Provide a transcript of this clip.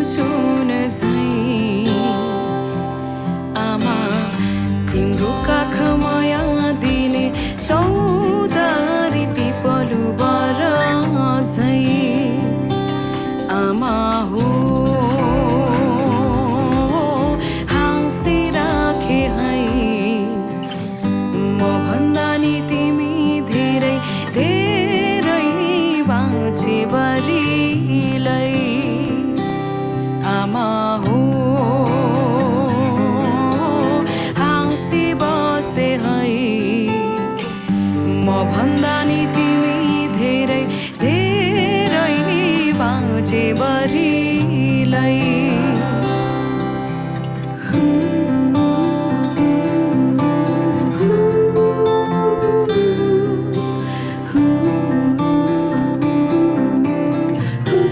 सुन झै आमा तिम्रो काखमा दिने चौधारी पिपलु बर झै आमा हो हाँसिराखे है म भन्दा नि तिमी धेरै धेरै बाँचे बरिलै आमा हो हाँसी बसे है म भन्दा नि तिमी धेरै धेरै बाँचे बरिलै